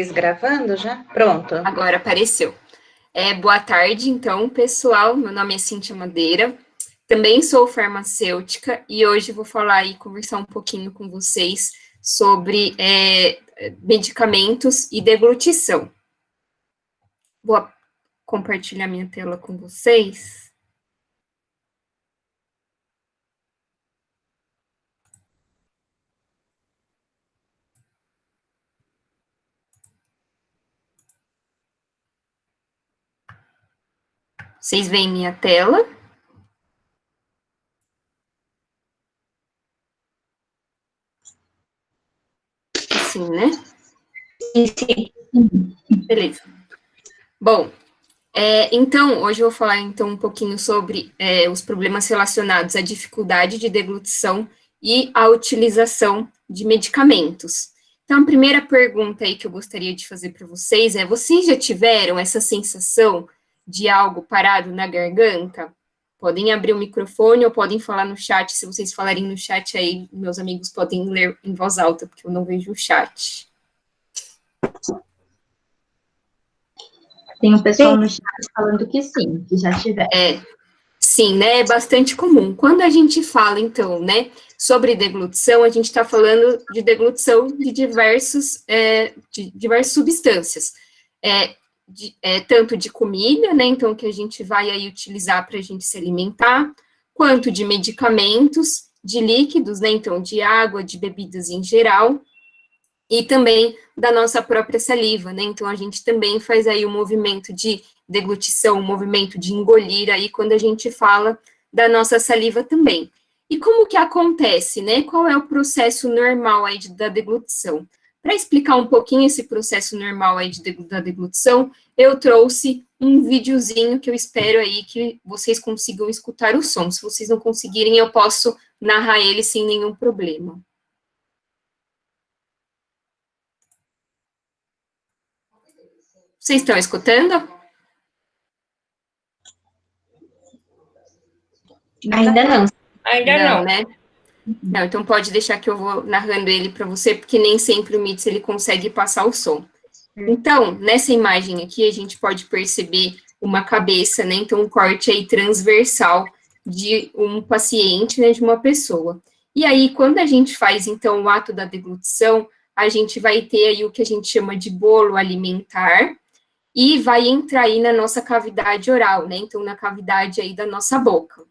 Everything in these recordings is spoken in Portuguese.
Gravando já? Pronto. Agora apareceu. Boa tarde, então, pessoal. Meu nome é Cíntia Madeira. Também sou farmacêutica e hoje vou falar e conversar um pouquinho com vocês sobre medicamentos e deglutição. Vou compartilhar minha tela com vocês. Vocês veem minha tela? Sim, né? Sim. Beleza. Bom, então, hoje eu vou falar então um pouquinho sobre os problemas relacionados à dificuldade de deglutição e à utilização de medicamentos. Então, a primeira pergunta aí que eu gostaria de fazer para vocês é: vocês já tiveram essa sensação de algo parado na garganta? Podem abrir o microfone ou podem falar no chat. Se vocês falarem no chat aí, meus amigos podem ler em voz alta, porque eu não vejo o chat. Tem um pessoal no chat falando que sim, que já tiveram. Sim, né, é bastante comum. Quando a gente fala, então, né, sobre deglutição, a gente está falando de deglutição de diversas substâncias, tanto de comida, né, então, que a gente vai aí utilizar para a gente se alimentar, quanto de medicamentos, de líquidos, né, então, de água, de bebidas em geral, e também da nossa própria saliva, né, então a gente também faz aí o movimento de deglutição, o movimento de engolir aí quando a gente fala da nossa saliva também. E como que acontece, né, qual é o processo normal aí da deglutição? Para explicar um pouquinho esse processo normal aí da deglutição, eu trouxe um videozinho que eu espero aí que vocês consigam escutar o som. Se vocês não conseguirem, eu posso narrar ele sem nenhum problema. Vocês estão escutando? Ainda não. Ainda não, né? Não, então pode deixar que eu vou narrando ele para você, porque nem sempre o Mits ele consegue passar o som. Então, nessa imagem aqui, a gente pode perceber uma cabeça, né? Então, um corte aí transversal de um paciente, né? De uma pessoa. E aí, quando a gente faz, então, o ato da deglutição, a gente vai ter aí o que a gente chama de bolo alimentar, e vai entrar aí na nossa cavidade oral, né? Então, na cavidade aí da nossa boca.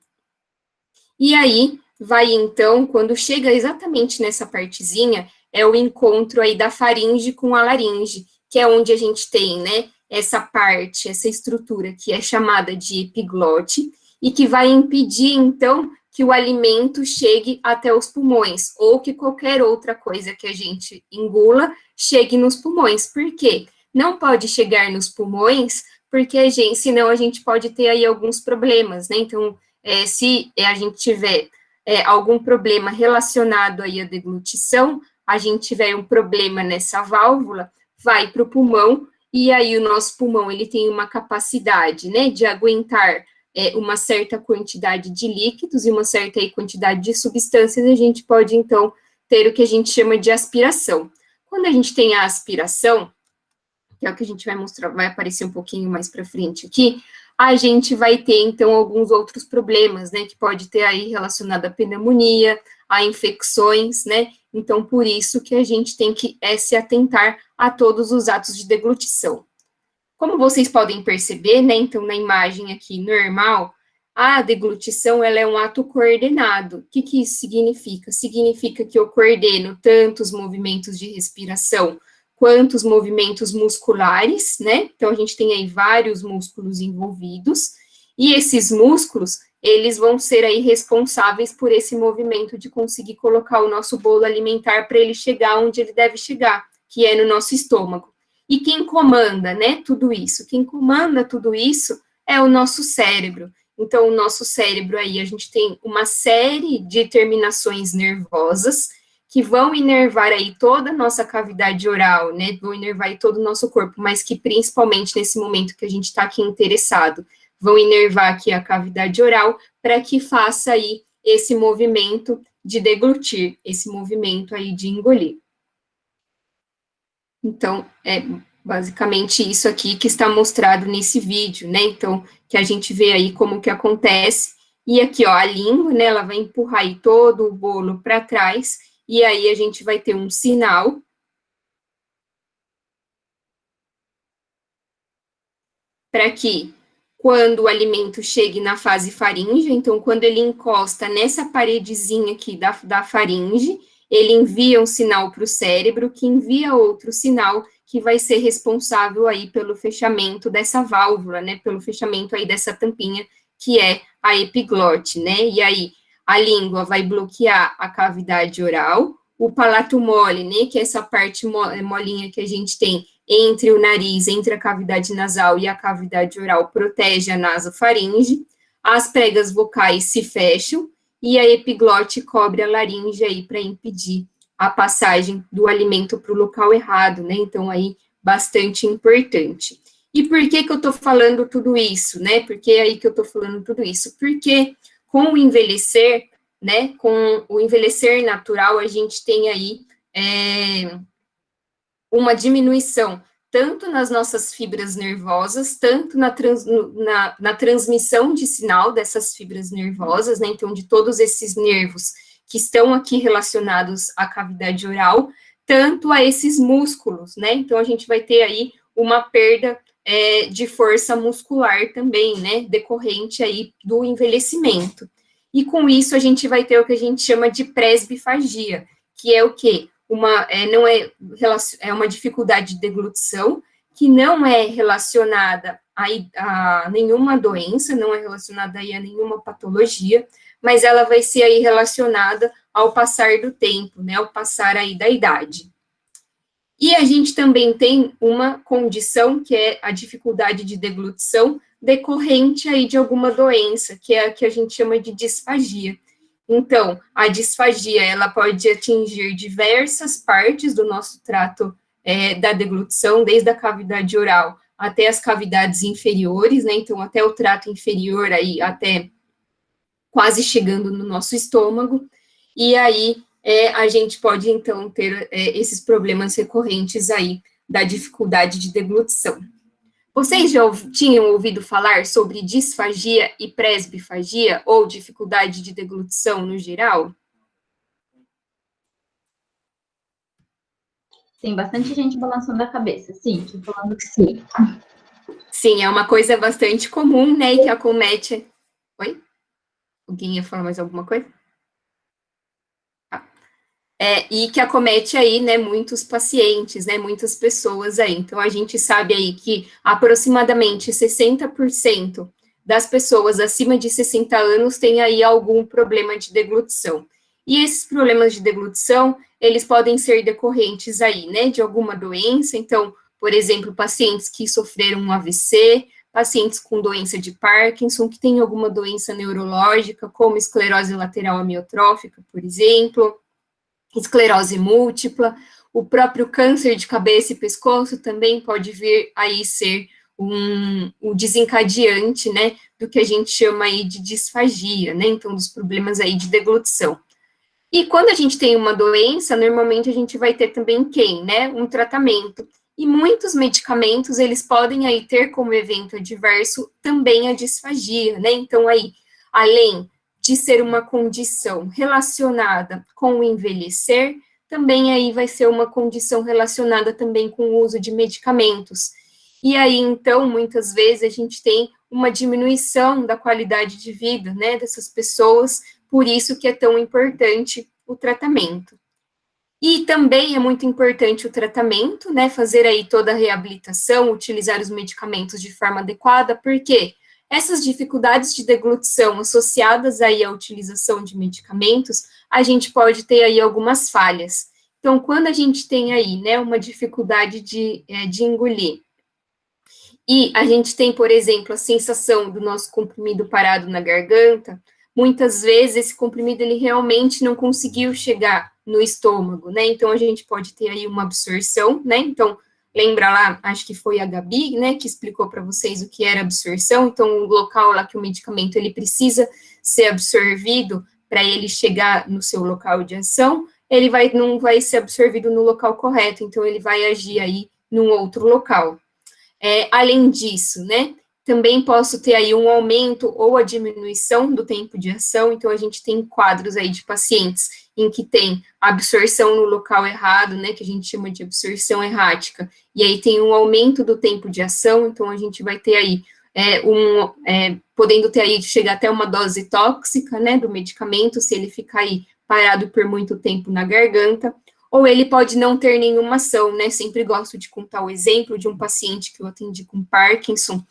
E aí, vai então, quando chega exatamente nessa partezinha, é o encontro aí da faringe com a laringe, que é onde a gente tem, né, essa parte, essa estrutura que é chamada de epiglote, e que vai impedir, então, que o alimento chegue até os pulmões, ou que qualquer outra coisa que a gente engula chegue nos pulmões. Por quê? Não pode chegar nos pulmões, porque senão a gente pode ter aí alguns problemas, né? Então, se a gente tiver algum problema relacionado aí à deglutição, a gente tiver um problema nessa válvula, vai para o pulmão, e aí o nosso pulmão, ele tem uma capacidade, né, de aguentar uma certa quantidade de líquidos e uma certa aí, quantidade de substâncias, a gente pode, então, ter o que a gente chama de aspiração. Quando a gente tem a aspiração, que é o que a gente vai mostrar, vai aparecer um pouquinho mais para frente aqui, a gente vai ter, então, alguns outros problemas, né, que pode ter aí relacionado à pneumonia, a infecções, né, então, por isso que a gente tem que se atentar a todos os atos de deglutição. Como vocês podem perceber, né, então, na imagem aqui normal, a deglutição, ela é um ato coordenado. O que que isso significa? Significa que eu coordeno tanto os movimentos de respiração, quanto os movimentos musculares, né? Então, a gente tem aí vários músculos envolvidos, e esses músculos, eles vão ser aí responsáveis por esse movimento de conseguir colocar o nosso bolo alimentar para ele chegar onde ele deve chegar, que é no nosso estômago. E quem comanda, né, tudo isso? Quem comanda tudo isso é o nosso cérebro. Então, o nosso cérebro aí, a gente tem uma série de terminações nervosas, que vão inervar aí toda a nossa cavidade oral, né, vão inervar aí todo o nosso corpo, mas que principalmente nesse momento que a gente está aqui interessado, vão inervar aqui a cavidade oral para que faça aí esse movimento de deglutir, esse movimento aí de engolir. Então, é basicamente isso aqui que está mostrado nesse vídeo, né? Então, que a gente vê aí como que acontece. E aqui, ó, a língua, né, ela vai empurrar aí todo o bolo para trás, e aí a gente vai ter um sinal para que, quando o alimento chegue na fase faríngea, então, quando ele encosta nessa paredezinha aqui da faringe, ele envia um sinal para o cérebro, que envia outro sinal, que vai ser responsável aí pelo fechamento dessa válvula, né, pelo fechamento aí dessa tampinha, que é a epiglote, né, e aí a língua vai bloquear a cavidade oral, o palato mole, né, que é essa parte molinha que a gente tem entre o nariz, entre a cavidade nasal e a cavidade oral, protege a nasofaringe, as pregas vocais se fecham, e a epiglote cobre a laringe aí para impedir a passagem do alimento para o local errado, né? Então, aí, bastante importante. E por que eu estou falando tudo isso, né? Por que aí que eu estou falando tudo isso? Porque com o envelhecer, né? Com o envelhecer natural, a gente tem aí uma diminuição tanto nas nossas fibras nervosas, tanto na transmissão de sinal dessas fibras nervosas, né? Então, de todos esses nervos que estão aqui relacionados à cavidade oral, tanto a esses músculos, né? Então, a gente vai ter aí uma perda de força muscular também, né? Decorrente aí do envelhecimento. E com isso, a gente vai ter o que a gente chama de presbifagia, que é o quê? É uma dificuldade de deglutição que não é relacionada a nenhuma doença, não é relacionada aí a nenhuma patologia, mas ela vai ser aí relacionada ao passar do tempo, né, ao passar aí da idade. E a gente também tem uma condição, que é a dificuldade de deglutição decorrente aí de alguma doença, que é a que a gente chama de disfagia. Então, a disfagia, ela pode atingir diversas partes do nosso trato da deglutição, desde a cavidade oral até as cavidades inferiores, né, então até o trato inferior aí, até quase chegando no nosso estômago, e aí a gente pode, então, ter esses problemas recorrentes aí da dificuldade de deglutição. Vocês já tinham ouvido falar sobre disfagia e presbifagia, ou dificuldade de deglutição no geral? Tem bastante gente balançando a cabeça, sim, tô falando que sim. Sim, é uma coisa bastante comum, né, e que acomete... Oi? Alguém ia falar mais alguma coisa? E que acomete aí, né, muitos pacientes, né, muitas pessoas aí. Então, a gente sabe aí que aproximadamente 60% das pessoas acima de 60 anos têm aí algum problema de deglutição. E esses problemas de deglutição, eles podem ser decorrentes aí, né, de alguma doença. Então, por exemplo, pacientes que sofreram um AVC, pacientes com doença de Parkinson, que têm alguma doença neurológica, como esclerose lateral amiotrófica, por exemplo, esclerose múltipla, o próprio câncer de cabeça e pescoço também pode vir aí ser um desencadeante, né, do que a gente chama aí de disfagia, né, então dos problemas aí de deglutição. E quando a gente tem uma doença, normalmente a gente vai ter também né, um tratamento. E muitos medicamentos, eles podem aí ter como evento adverso também a disfagia, né, então aí, além de ser uma condição relacionada com o envelhecer, também aí vai ser uma condição relacionada também com o uso de medicamentos. E aí, então, muitas vezes a gente tem uma diminuição da qualidade de vida, né, dessas pessoas, por isso que é tão importante o tratamento. E também é muito importante o tratamento, né, fazer aí toda a reabilitação, utilizar os medicamentos de forma adequada, porque essas dificuldades de deglutição associadas aí à utilização de medicamentos, a gente pode ter aí algumas falhas. Então, quando a gente tem aí, né, uma dificuldade de engolir, e a gente tem, por exemplo, a sensação do nosso comprimido parado na garganta, muitas vezes esse comprimido ele realmente não conseguiu chegar no estômago, né? Então a gente pode ter aí uma absorção, né? Então, lembra lá, acho que foi a Gabi, né, que explicou para vocês o que era absorção. Então, o local lá que o medicamento ele precisa ser absorvido para ele chegar no seu local de ação não vai ser absorvido no local correto, então ele vai agir aí num outro local. Além disso, né, também posso ter aí um aumento ou a diminuição do tempo de ação, então a gente tem quadros aí de pacientes em que tem absorção no local errado, né, que a gente chama de absorção errática, e aí tem um aumento do tempo de ação, então a gente vai ter aí podendo ter aí, chegar até uma dose tóxica, né, do medicamento, se ele ficar aí parado por muito tempo na garganta, ou ele pode não ter nenhuma ação, né, sempre gosto de contar o exemplo de um paciente que eu atendi com Parkinson,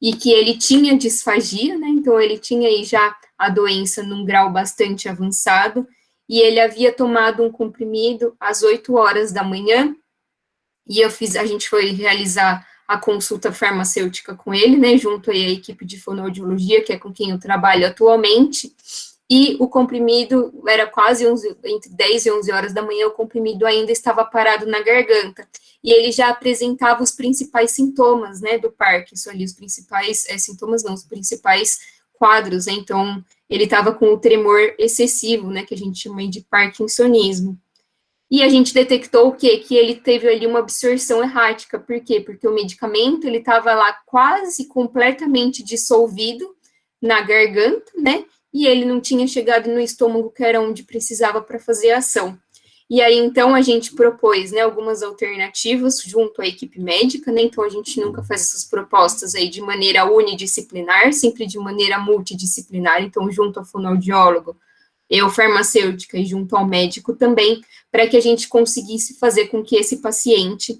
e que ele tinha disfagia, né, então ele tinha aí já a doença num grau bastante avançado, e ele havia tomado um comprimido às 8 horas da manhã, e a gente foi realizar a consulta farmacêutica com ele, né, junto aí à equipe de fonoaudiologia, que é com quem eu trabalho atualmente, e o comprimido era quase entre 10 e 11 horas da manhã, o comprimido ainda estava parado na garganta, e ele já apresentava os principais sintomas, né, do Parkinson ali, os principais sintomas não, os principais quadros, né, então ele estava com o tremor excessivo, né, que a gente chama de parkinsonismo. E a gente detectou o quê? Que ele teve ali uma absorção errática. Por quê? Porque o medicamento, ele estava lá quase completamente dissolvido na garganta, né? E ele não tinha chegado no estômago, que era onde precisava para fazer a ação. E aí, então, a gente propôs, né, algumas alternativas junto à equipe médica, né? Então, a gente nunca faz essas propostas aí de maneira unidisciplinar, sempre de maneira multidisciplinar. Então, junto ao fonoaudiólogo, eu, farmacêutica, e junto ao médico também, para que a gente conseguisse fazer com que esse paciente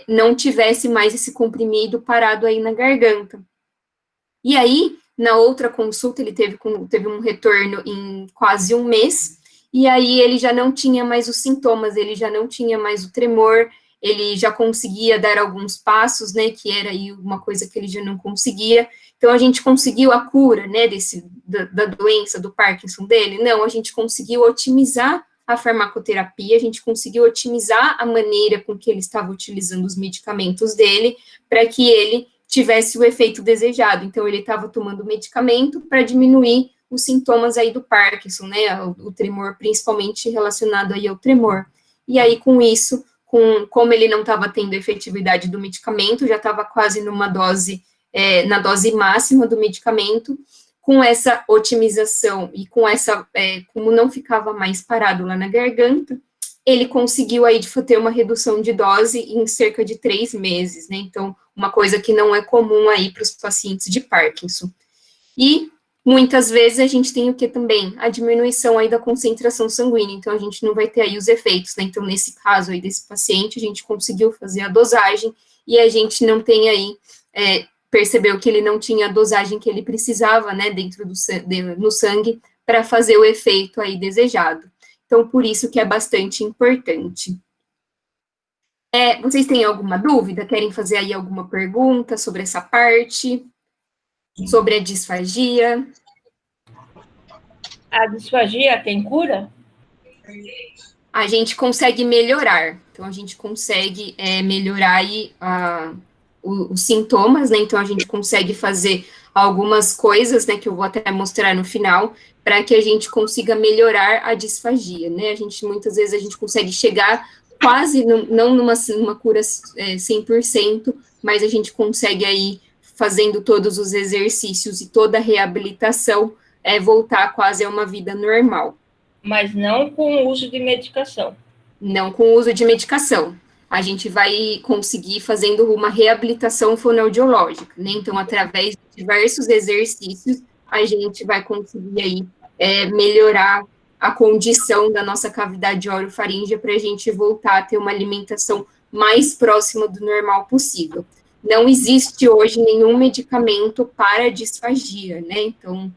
não tivesse mais esse comprimido parado aí na garganta. E aí, na outra consulta, ele teve um retorno em quase um mês, e aí ele já não tinha mais os sintomas, ele já não tinha mais o tremor, ele já conseguia dar alguns passos, né, que era aí uma coisa que ele já não conseguia. Então, a gente conseguiu a cura, né, da doença, do Parkinson dele? Não, a gente conseguiu otimizar a farmacoterapia, a gente conseguiu otimizar a maneira com que ele estava utilizando os medicamentos dele, para que ele tivesse o efeito desejado. Então, ele estava tomando medicamento para diminuir os sintomas aí do Parkinson, né, o tremor, principalmente relacionado aí ao tremor. E aí, com isso, como ele não estava tendo efetividade do medicamento, já estava quase numa dose, na dose máxima do medicamento, com essa otimização e com essa, como não ficava mais parado lá na garganta, ele conseguiu aí ter uma redução de dose em cerca de 3 meses, né, então, uma coisa que não é comum aí para os pacientes de Parkinson. E, muitas vezes, a gente tem o que também? A diminuição aí da concentração sanguínea, então a gente não vai ter aí os efeitos, né, então nesse caso aí desse paciente, a gente conseguiu fazer a dosagem e a gente não tem aí, percebeu que ele não tinha a dosagem que ele precisava, né, dentro no sangue, para fazer o efeito aí desejado. Então, por isso que é bastante importante. Vocês têm alguma dúvida? Querem fazer aí alguma pergunta sobre essa parte? Sobre a disfagia? A disfagia tem cura? A gente consegue melhorar. Então, a gente consegue melhorar aí os sintomas, né? Então, a gente consegue fazer algumas coisas, né? Que eu vou até mostrar no final, para que a gente consiga melhorar a disfagia, né? Muitas vezes, a gente consegue chegar quase, não numa cura 100%, mas a gente consegue aí, fazendo todos os exercícios e toda a reabilitação, voltar quase a uma vida normal. Mas não com o uso de medicação. Não com o uso de medicação. A gente vai conseguir fazendo uma reabilitação fonoaudiológica, né? Então, através de diversos exercícios, a gente vai conseguir aí melhorar a condição da nossa cavidade orofaríngea para a gente voltar a ter uma alimentação mais próxima do normal possível. Não existe hoje nenhum medicamento para disfagia, né? Então,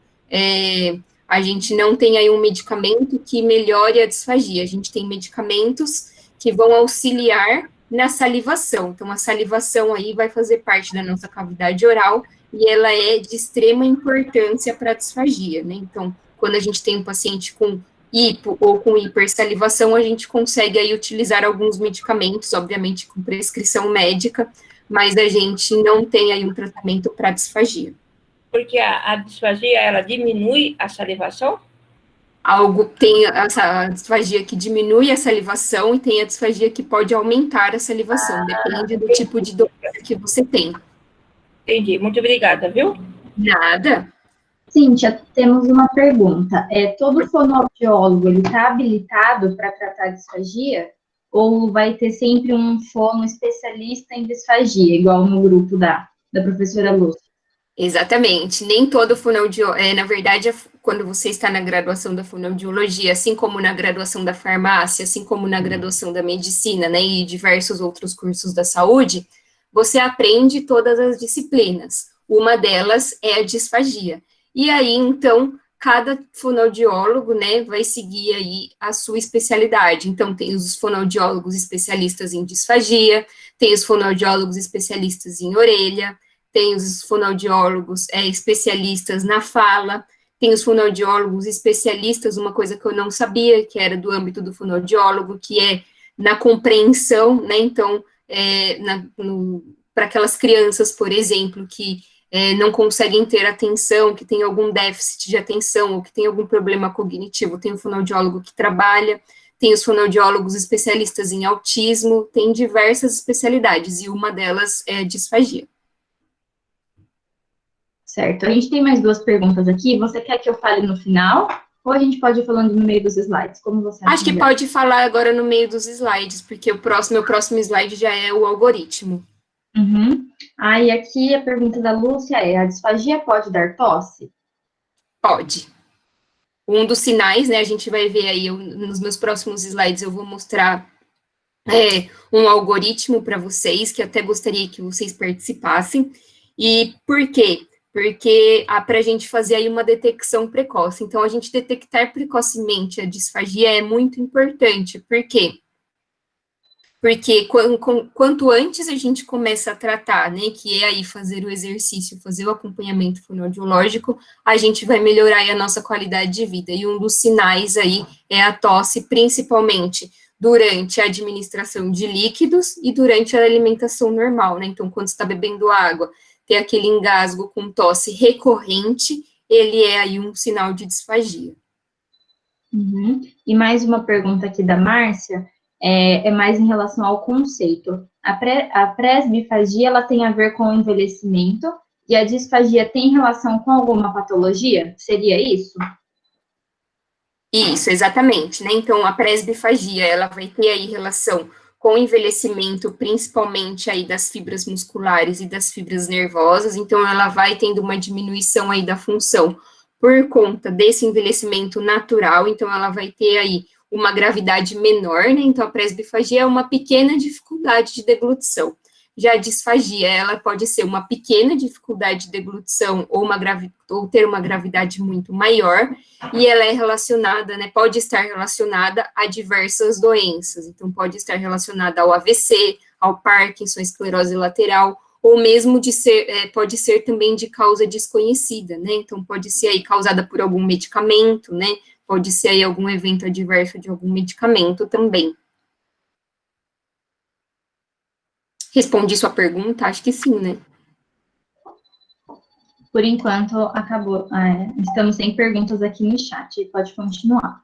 a gente não tem aí um medicamento que melhore a disfagia. A gente tem medicamentos que vão auxiliar na salivação. Então, a salivação aí vai fazer parte da nossa cavidade oral e ela é de extrema importância para a disfagia, né? Então, quando a gente tem um paciente com hipo ou com hipersalivação, a gente consegue aí utilizar alguns medicamentos, obviamente com prescrição médica, mas a gente não tem aí um tratamento para disfagia. Porque a disfagia, ela diminui a salivação? Tem essa disfagia que diminui a salivação e tem a disfagia que pode aumentar a salivação, depende do tipo de doença que você tem. Entendi. Muito obrigada, viu? Nada. Cíntia, temos uma pergunta. Todo fonoaudiólogo, ele está habilitado para tratar disfagia? Ou vai ter sempre um fono especialista em disfagia, igual no grupo da professora Lúcia? Exatamente. Nem todo fonoaudiólogo... na verdade, quando você está na graduação da fonoaudiologia, assim como na graduação da farmácia, assim como na graduação da medicina, né, e diversos outros cursos da saúde, você aprende todas as disciplinas. Uma delas é a disfagia. E aí, então, cada fonoaudiólogo, né, vai seguir aí a sua especialidade. Então, tem os fonoaudiólogos especialistas em disfagia, tem os fonoaudiólogos especialistas em orelha, tem os fonoaudiólogos especialistas na fala, tem os fonoaudiólogos especialistas, uma coisa que eu não sabia, que era do âmbito do fonoaudiólogo, que é na compreensão, né, então, para aquelas crianças, por exemplo, que não conseguem ter atenção, que tem algum déficit de atenção, ou que tem algum problema cognitivo, tem o fonoaudiólogo que trabalha, tem os fonoaudiólogos especialistas em autismo, tem diversas especialidades, e uma delas é a disfagia. Certo. A gente tem mais 2 perguntas aqui. Você quer que eu fale no final? Ou a gente pode ir falando no meio dos slides? Como você acha? Acho que melhor? pode falar agora no meio dos slides, porque meu próximo slide já é o algoritmo. Uhum. E aqui a pergunta da Lúcia é: a disfagia pode dar tosse? Pode. Um dos sinais, né, a gente vai ver aí, nos meus próximos slides eu vou mostrar um algoritmo para vocês, que até gostaria que vocês participassem. E por quê? Porque para a gente fazer aí uma detecção precoce. Então, a gente detectar precocemente a disfagia é muito importante. Por quê? Porque quanto antes a gente começa a tratar, né, que é aí fazer o exercício, fazer o acompanhamento fonoaudiológico, a gente vai melhorar aí a nossa qualidade de vida. E um dos sinais aí é a tosse, principalmente durante a administração de líquidos e durante a alimentação normal, né? Então, quando você está bebendo água, tem aquele engasgo com tosse recorrente, ele é aí um sinal de disfagia. Uhum. E mais uma pergunta aqui da Márcia, é mais em relação ao conceito. A presbifagia, ela tem a ver com o envelhecimento, e a disfagia tem relação com alguma patologia? Seria isso? Isso, exatamente, né? Então, a presbifagia, ela vai ter aí relação com o envelhecimento, principalmente aí das fibras musculares e das fibras nervosas, então ela vai tendo uma diminuição aí da função por conta desse envelhecimento natural, então ela vai ter aí uma gravidade menor, né? Então a presbifagia é uma pequena dificuldade de deglutição. Já a disfagia, ela pode ser uma pequena dificuldade de deglutição ou ter uma gravidade muito maior, e ela é relacionada, né, pode estar relacionada a diversas doenças. Então, pode estar relacionada ao AVC, ao Parkinson, esclerose lateral, ou mesmo pode ser também de causa desconhecida, né? Então, pode ser aí causada por algum medicamento, né? Pode ser aí algum evento adverso de algum medicamento também. Respondi sua pergunta? Acho que sim, né? Por enquanto, acabou. Estamos sem perguntas aqui no chat. Pode continuar.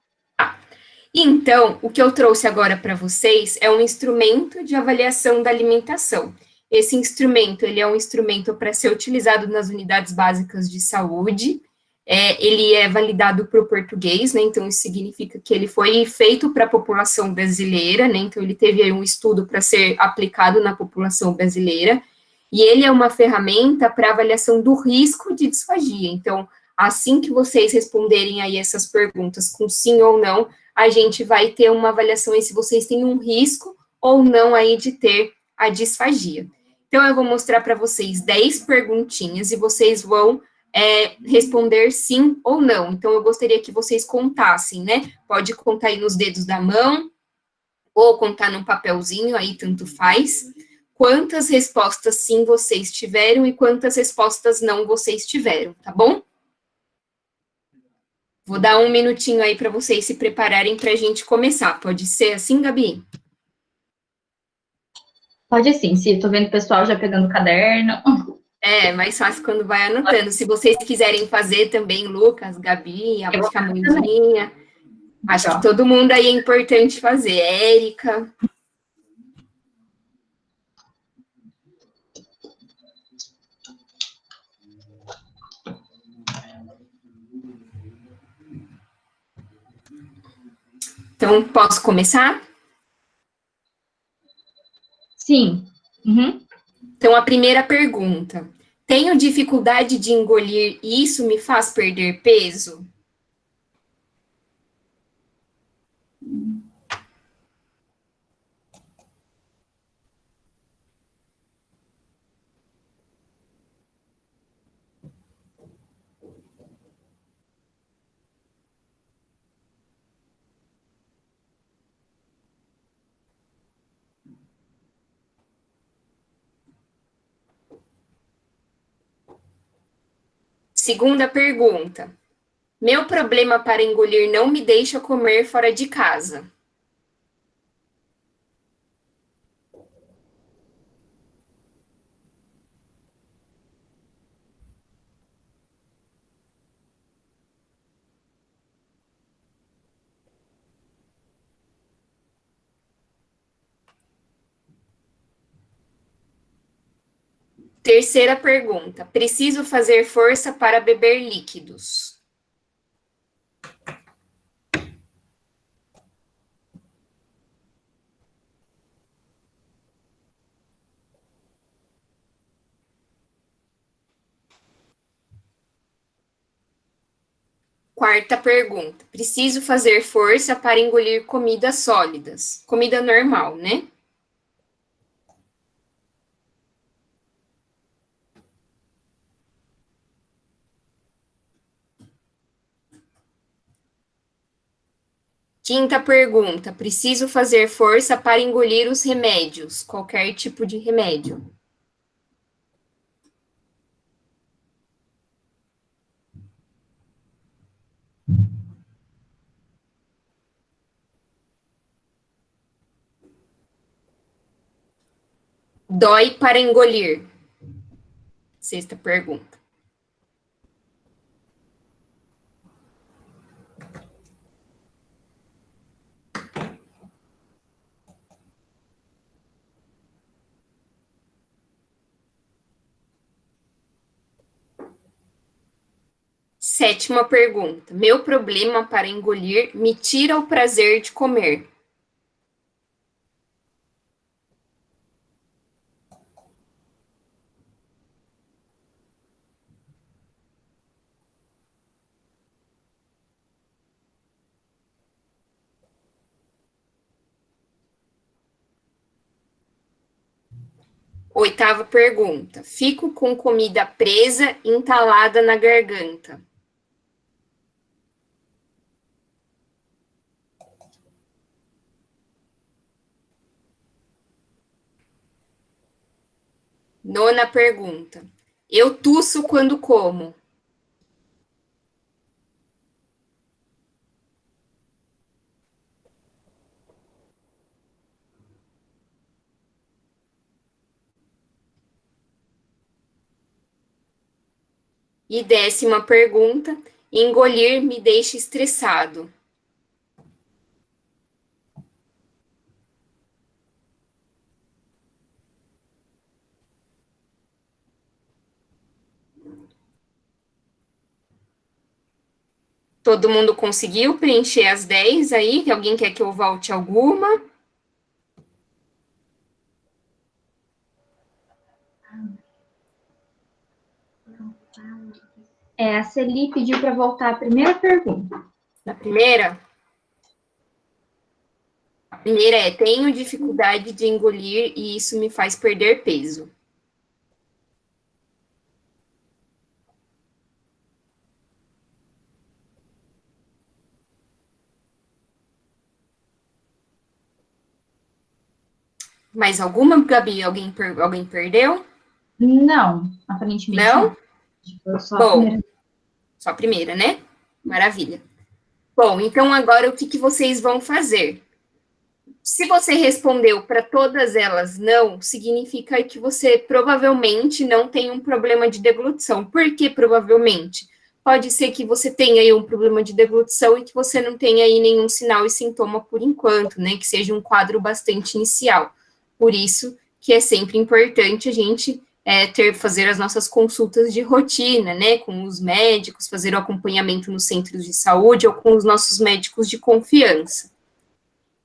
Então, o que eu trouxe agora para vocês é um instrumento de avaliação da alimentação. Esse instrumento, ele é um instrumento para ser utilizado nas unidades básicas de saúde. Ele é validado para o português, né? Então, isso significa que ele foi feito para a população brasileira, né? Então, ele teve aí um estudo para ser aplicado na população brasileira. E ele é uma ferramenta para avaliação do risco de disfagia. Então, assim que vocês responderem aí essas perguntas com sim ou não, a gente vai ter uma avaliação aí se vocês têm um risco ou não aí de ter a disfagia. Então, eu vou mostrar para vocês 10 perguntinhas e vocês vão responder sim ou não. Então, eu gostaria que vocês contassem, né? Pode contar aí nos dedos da mão, ou contar num papelzinho, aí tanto faz. Quantas respostas sim vocês tiveram e quantas respostas não vocês tiveram, tá bom? Vou dar um minutinho aí para vocês se prepararem para a gente começar. Pode ser assim, Gabi? Pode sim, Sim. Tô vendo o pessoal já pegando o caderno. Mais fácil quando vai anotando. Se vocês quiserem fazer também, Lucas, Gabi, a mãezinha, Acho que todo mundo aí é importante fazer. Érica. Então, posso começar? Sim. Uhum. Então, a primeira pergunta. Tenho dificuldade de engolir e isso me faz perder peso? Segunda pergunta. Meu problema para engolir não me deixa comer fora de casa. Terceira pergunta. Preciso fazer força para beber líquidos. Quarta pergunta. Preciso fazer força para engolir comidas sólidas. Comida normal, né? Quinta pergunta. Preciso fazer força para engolir os remédios. Qualquer tipo de remédio. Dói para engolir. Sexta pergunta. Sétima pergunta. Meu problema para engolir me tira o prazer de comer. Oitava pergunta. Fico com comida presa, entalada na garganta. Nona pergunta. Eu tuço quando como. E décima pergunta. Engolir me deixa estressado. Todo mundo conseguiu preencher as 10 aí? Alguém quer que eu volte alguma? A Celi pediu para voltar à primeira pergunta. Na primeira? A primeira é: tenho dificuldade de engolir e isso me faz perder peso. Mais alguma, Gabi? Alguém perdeu? Não, aparentemente Não? Só Bom, a primeira. só a primeira, né? Maravilha. Bom, então agora o que vocês vão fazer? Se você respondeu para todas elas não, significa que você provavelmente não tem um problema de deglutição. Por que provavelmente? pode ser que você tenha aí um problema de deglutição e que você não tenha aí nenhum sinal e sintoma por enquanto, né, que seja um quadro bastante inicial. Por isso que é sempre importante a gente fazer as nossas consultas de rotina, né, com os médicos, fazer o acompanhamento nos centros de saúde ou com os nossos médicos de confiança.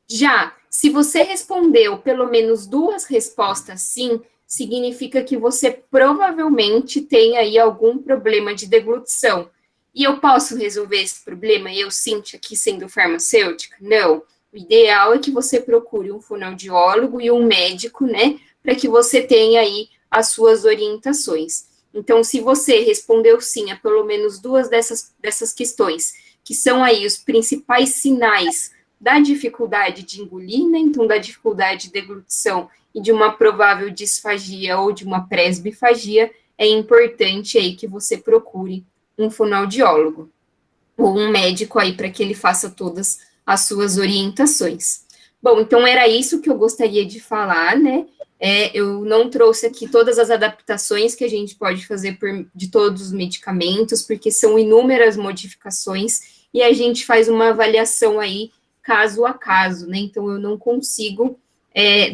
Já, se você respondeu pelo menos 2 respostas sim, significa que você provavelmente tem aí algum problema de deglutição. E eu posso resolver esse problema, eu, Cíntia, aqui sendo farmacêutica? Não. O ideal é que você procure um fonoaudiólogo e um médico, né, para que você tenha aí as suas orientações. Então, se você respondeu sim a pelo menos 2 dessas questões, que são aí os principais sinais da dificuldade de engolir, né, então da dificuldade de deglutição e de uma provável disfagia ou de uma presbifagia, é importante aí que você procure um fonoaudiólogo ou um médico aí para que ele faça todas as suas orientações. Bom, então era isso que eu gostaria de falar, né? Eu não trouxe aqui todas as adaptações que a gente pode fazer de todos os medicamentos, porque são inúmeras modificações e a gente faz uma avaliação aí caso a caso, né? Então eu não consigo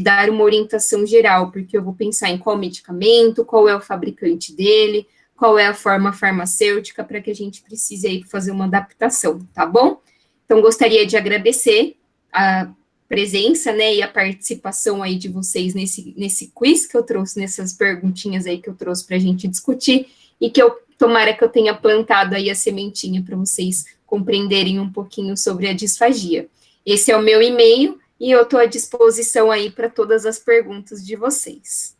dar uma orientação geral, porque eu vou pensar em qual medicamento, qual é o fabricante dele, qual é a forma farmacêutica para que a gente precise aí fazer uma adaptação, tá bom? Então, gostaria de agradecer a presença, né, e a participação aí de vocês nesse quiz que eu trouxe, nessas perguntinhas aí que eu trouxe para a gente discutir, e que tomara que eu tenha plantado aí a sementinha para vocês compreenderem um pouquinho sobre a disfagia. Esse é o meu e-mail, e eu estou à disposição aí para todas as perguntas de vocês.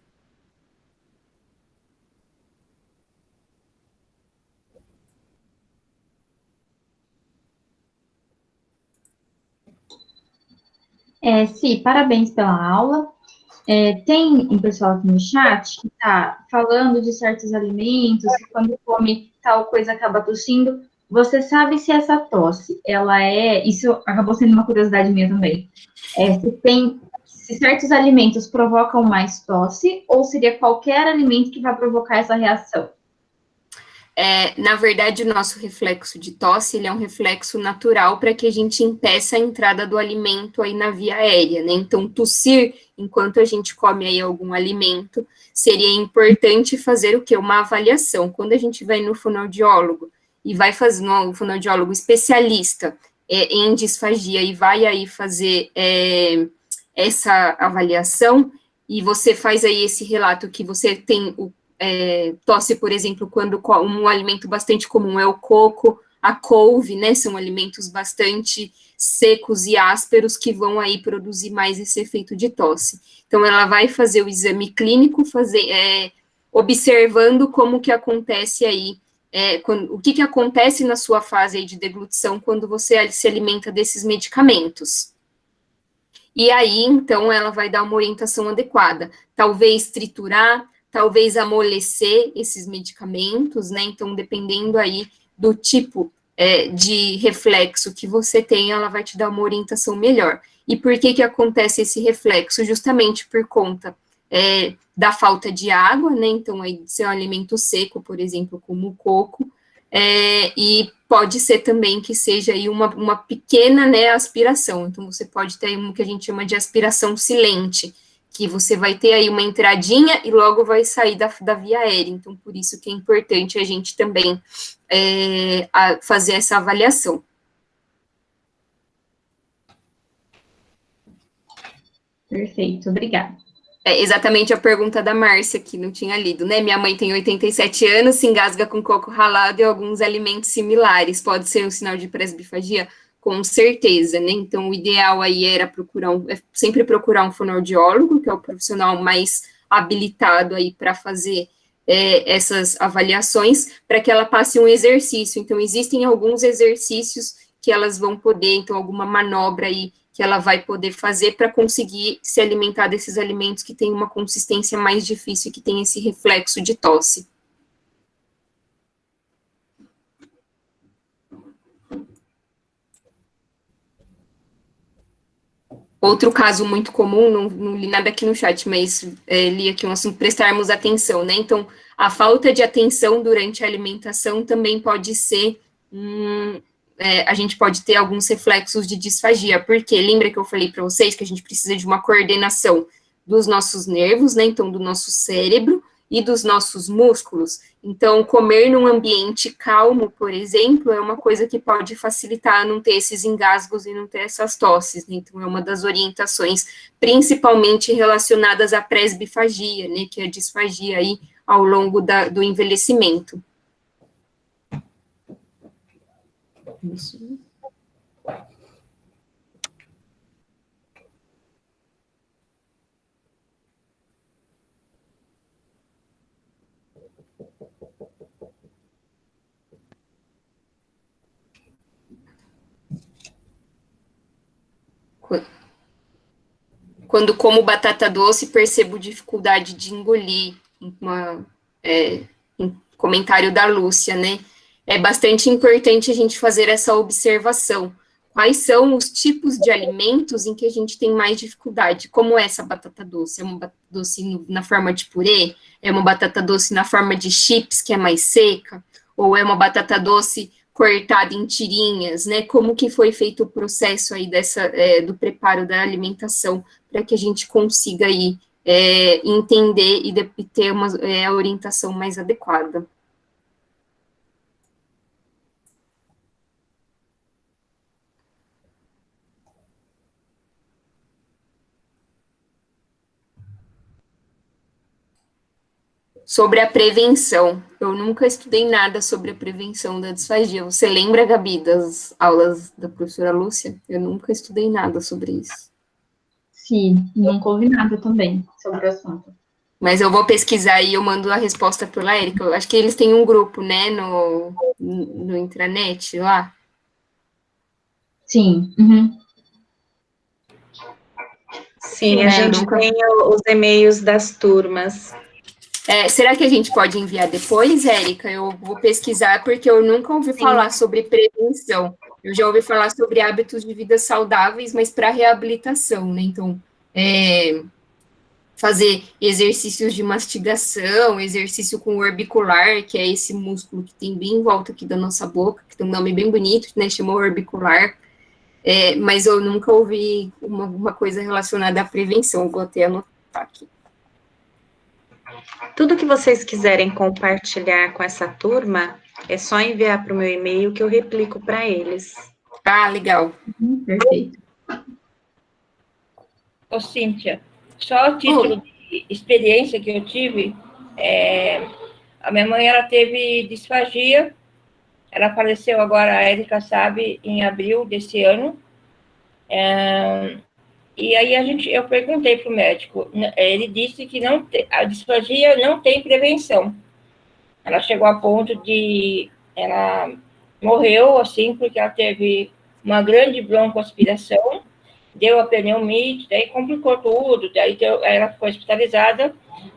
Sim, parabéns pela aula. Tem um pessoal aqui no chat que está falando de certos alimentos, que quando come tal coisa acaba tossindo. Você sabe se essa tosse, isso acabou sendo uma curiosidade minha também, se certos alimentos provocam mais tosse, ou seria qualquer alimento que vai provocar essa reação? Na verdade, o nosso reflexo de tosse, ele é um reflexo natural para que a gente impeça a entrada do alimento aí na via aérea, né? Então, tossir enquanto a gente come aí algum alimento, seria importante fazer o quê? Uma avaliação. Quando a gente vai no fonoaudiólogo e vai fazer, no fonoaudiólogo especialista em disfagia e vai aí fazer essa avaliação, e você faz aí esse relato que você tem tosse, por exemplo, quando um alimento bastante comum é o coco, a couve, né, são alimentos bastante secos e ásperos que vão aí produzir mais esse efeito de tosse. Então, ela vai fazer o exame clínico, observando como que acontece aí, o que acontece na sua fase aí de deglutição quando você se alimenta desses medicamentos. E aí, então, ela vai dar uma orientação adequada. Talvez triturar, talvez amolecer esses medicamentos, né? Então, dependendo aí do tipo de reflexo que você tem, ela vai te dar uma orientação melhor. E por que acontece esse reflexo? Justamente por conta da falta de água, né? Então, aí, ser um alimento seco, por exemplo, como o coco, e pode ser também que seja aí uma pequena, né, aspiração. Então, você pode ter o que a gente chama de aspiração silente, que você vai ter aí uma entradinha e logo vai sair da via aérea. Então, por isso que é importante a gente também fazer essa avaliação. Perfeito, obrigada. Exatamente a pergunta da Márcia, que não tinha lido, né? Minha mãe tem 87 anos, se engasga com coco ralado e alguns alimentos similares. Pode ser um sinal de presbifagia? Com certeza, né? Então, o ideal aí era sempre procurar um fonoaudiólogo, que é o profissional mais habilitado aí para fazer essas avaliações, para que ela passe um exercício. Então, existem alguns exercícios que elas vão poder, então, alguma manobra aí que ela vai poder fazer para conseguir se alimentar desses alimentos que têm uma consistência mais difícil e que tem esse reflexo de tosse. Outro caso muito comum, não li nada aqui no chat, mas li aqui um assunto, prestarmos atenção, né? Então, a falta de atenção durante a alimentação também pode ser, a gente pode ter alguns reflexos de disfagia, porque lembra que eu falei para vocês que a gente precisa de uma coordenação dos nossos nervos, né? Então, do nosso cérebro e dos nossos músculos. Então, comer num ambiente calmo, por exemplo, é uma coisa que pode facilitar não ter esses engasgos e não ter essas tosses, né? Então, é uma das orientações, principalmente relacionadas à presbifagia, né? Que é a disfagia aí ao longo do envelhecimento. Isso. Quando como batata doce, percebo dificuldade de engolir. Comentário da Lúcia, né? É bastante importante a gente fazer essa observação. Quais são os tipos de alimentos em que a gente tem mais dificuldade? Como essa batata doce? É uma batata doce na forma de purê? É uma batata doce na forma de chips, que é mais seca? Ou é uma batata doce cortada em tirinhas, né? Como que foi feito o processo aí do preparo da alimentação para que a gente consiga aí entender e ter uma orientação mais adequada. Sobre a prevenção, eu nunca estudei nada sobre a prevenção da disfagia. Você lembra, Gabi, das aulas da professora Lúcia? Eu nunca estudei nada sobre isso. Sim, nunca ouvi nada também sobre o assunto. Mas eu vou pesquisar e eu mando a resposta pela Érica. Eu acho que eles têm um grupo, né, no intranet lá. Sim. Uhum. Sim, a gente tem os e-mails das turmas. Será que a gente pode enviar depois, Érica? Eu vou pesquisar, porque eu nunca ouvi falar sobre prevenção. Eu já ouvi falar sobre hábitos de vida saudáveis, mas para reabilitação, né? Então, fazer exercícios de mastigação, exercício com orbicular, que é esse músculo que tem bem em volta aqui da nossa boca, que tem um nome bem bonito, né? Chama orbicular. Mas eu nunca ouvi uma coisa relacionada à prevenção. Vou até anotar aqui. Tudo que vocês quiserem compartilhar com essa turma, é só enviar para o meu e-mail que eu replico para eles. Ah, legal. Perfeito. Ô, Cíntia, só a título de experiência que eu tive, a minha mãe, ela teve disfagia, ela faleceu agora, a Érica sabe, em abril desse ano, e aí eu perguntei para o médico, ele disse que a disfagia não tem prevenção. Ela chegou a ponto ela morreu, assim, porque ela teve uma grande broncoaspiração, deu a pneumonite, daí complicou tudo, daí ela ficou hospitalizada,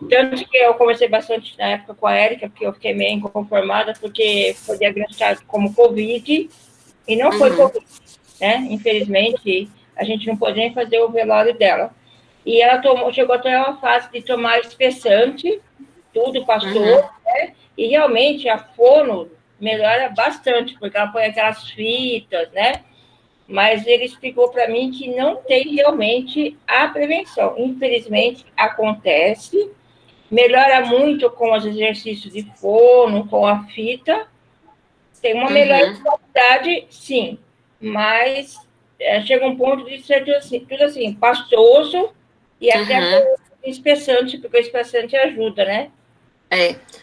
tanto que eu conversei bastante na época com a Érica, porque eu fiquei meio inconformada, porque foi diagnosticado como Covid, e não foi Covid, né? Infelizmente, a gente não pôde nem fazer o velório dela. E ela chegou até uma fase de tomar espessante, tudo passou, né? E realmente a fono melhora bastante, porque ela põe aquelas fitas, né? Mas ele explicou para mim que não tem realmente a prevenção. Infelizmente, acontece, melhora muito com os exercícios de fono, com a fita, tem uma melhora de qualidade, sim, mas chega um ponto de ser tudo assim, pastoso e até espessante, porque o espessante ajuda, né?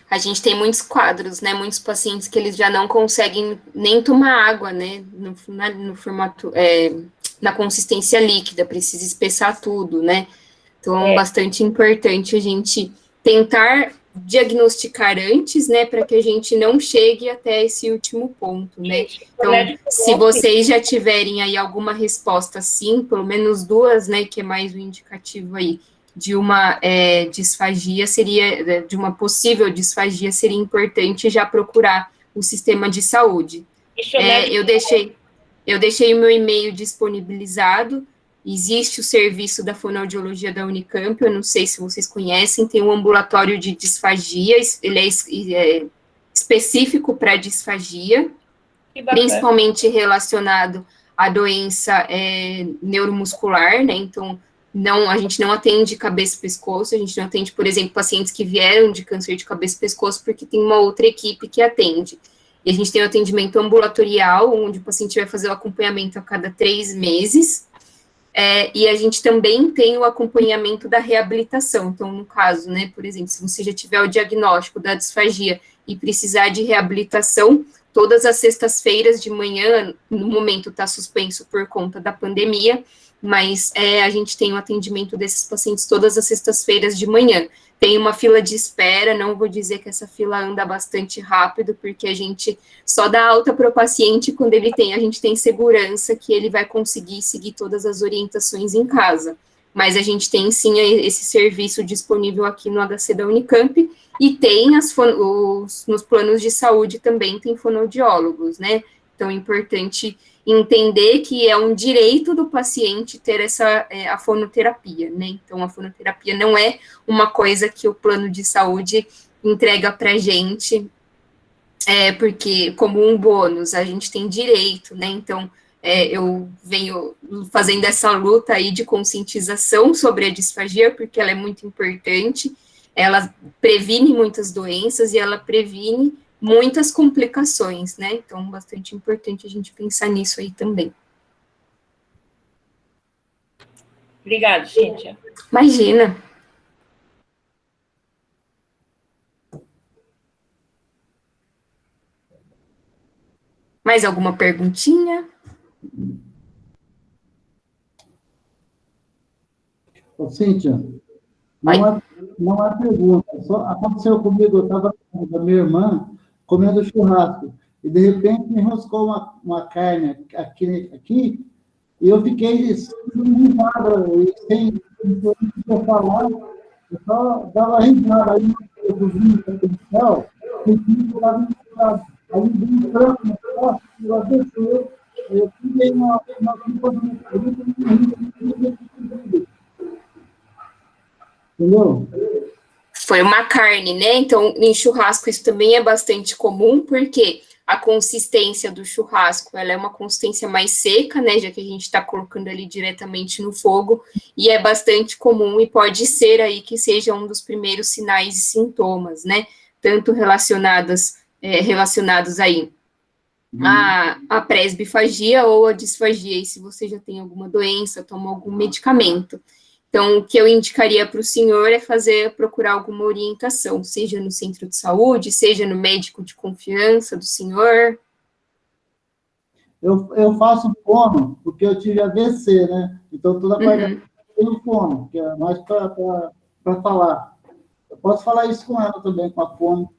A gente tem muitos quadros, né, muitos pacientes que eles já não conseguem nem tomar água, né, no formato, na consistência líquida, precisa espessar tudo, né, então é bastante importante a gente tentar diagnosticar antes, né, para que a gente não chegue até esse último ponto, né, então, se vocês já tiverem aí alguma resposta, sim, pelo menos duas, né, que é mais o indicativo aí, de uma disfagia de uma possível disfagia, seria importante já procurar o sistema de saúde. Eu deixei o meu e-mail disponibilizado, existe o serviço da fonoaudiologia da Unicamp, eu não sei se vocês conhecem, tem um ambulatório de disfagia, ele é específico para disfagia, principalmente relacionado à doença neuromuscular, né, então a gente não atende cabeça e pescoço, a gente não atende, por exemplo, pacientes que vieram de câncer de cabeça e pescoço, porque tem uma outra equipe que atende. E a gente tem o atendimento ambulatorial, onde o paciente vai fazer o acompanhamento a cada 3 meses, e a gente também tem o acompanhamento da reabilitação. Então, no caso, né, por exemplo, se você já tiver o diagnóstico da disfagia e precisar de reabilitação, todas as sextas-feiras de manhã, no momento está suspenso por conta da pandemia, mas a gente tem o atendimento desses pacientes todas as sextas-feiras de manhã. Tem uma fila de espera, não vou dizer que essa fila anda bastante rápido, porque a gente só dá alta para o paciente quando a gente tem segurança que ele vai conseguir seguir todas as orientações em casa. Mas a gente tem, sim, esse serviço disponível aqui no HC da Unicamp, e tem nos planos de saúde também tem fonoaudiólogos, né? Então, é importante entender que é um direito do paciente ter a fonoterapia, né? Então, a fonoterapia não é uma coisa que o plano de saúde entrega para a gente, porque como um bônus, a gente tem direito, né? Então, eu venho fazendo essa luta aí de conscientização sobre a disfagia, porque ela é muito importante, ela previne muitas doenças e ela previne muitas complicações, né? Então, bastante importante a gente pensar nisso aí também. Obrigada, Cíntia. Imagina. Mais alguma perguntinha? Ô, Cíntia, não é pergunta, só aconteceu comigo, eu estava com a minha irmã comendo churrasco, e de repente me enroscou uma carne aqui, e eu fiquei enrolado, e sem falar, eu só dava risada, aí eu cozinho para o céu, e estava enrolado. Aí me deu um tranco no costas, eu desceu, eu fiquei uma culpa de entendeu? Foi uma carne, né? Então, em churrasco isso também é bastante comum, porque a consistência do churrasco, ela é uma consistência mais seca, né? Já que a gente está colocando ali diretamente no fogo, e é bastante comum e pode ser aí que seja um dos primeiros sinais e sintomas, né? Tanto relacionados aí a presbifagia ou a disfagia, e se você já tem alguma doença, toma algum medicamento. Então, o que eu indicaria para o senhor é procurar alguma orientação, seja no centro de saúde, seja no médico de confiança do senhor. Eu faço fono, porque eu tive AVC, né? Então, toda parte eu tenho fono, que é mais para falar. Eu posso falar isso com ela também, com a fono.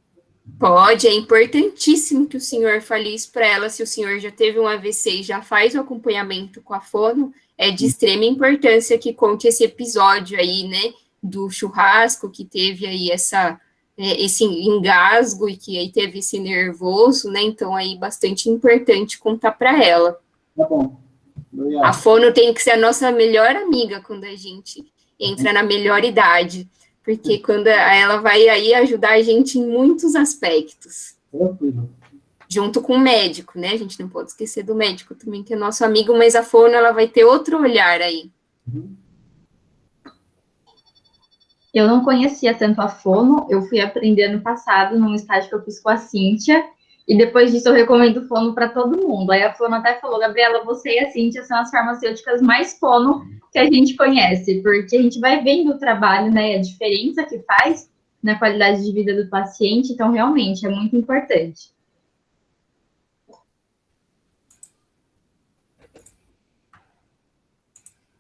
Pode, é importantíssimo que o senhor fale isso para ela, se o senhor já teve um AVC e já faz o acompanhamento com a fono, é de extrema importância que conte esse episódio aí, né, do churrasco, que teve aí esse engasgo e que aí teve esse nervoso, né, então aí bastante importante contar para ela. Tá bom. Obrigado. A fono tem que ser a nossa melhor amiga quando a gente entra na melhor idade, porque quando ela vai aí ajudar a gente em muitos aspectos. Junto com o médico, né? A gente não pode esquecer do médico também, que é nosso amigo, mas a fono, ela vai ter outro olhar aí. Eu não conhecia tanto a fono, eu fui aprender no passado, num estágio que eu fiz com a Cíntia, e depois disso eu recomendo fono para todo mundo. Aí a fono até falou, Gabriela, você e a Cíntia são as farmacêuticas mais fono que a gente conhece, porque a gente vai vendo o trabalho, né, a diferença que faz na qualidade de vida do paciente, então realmente é muito importante.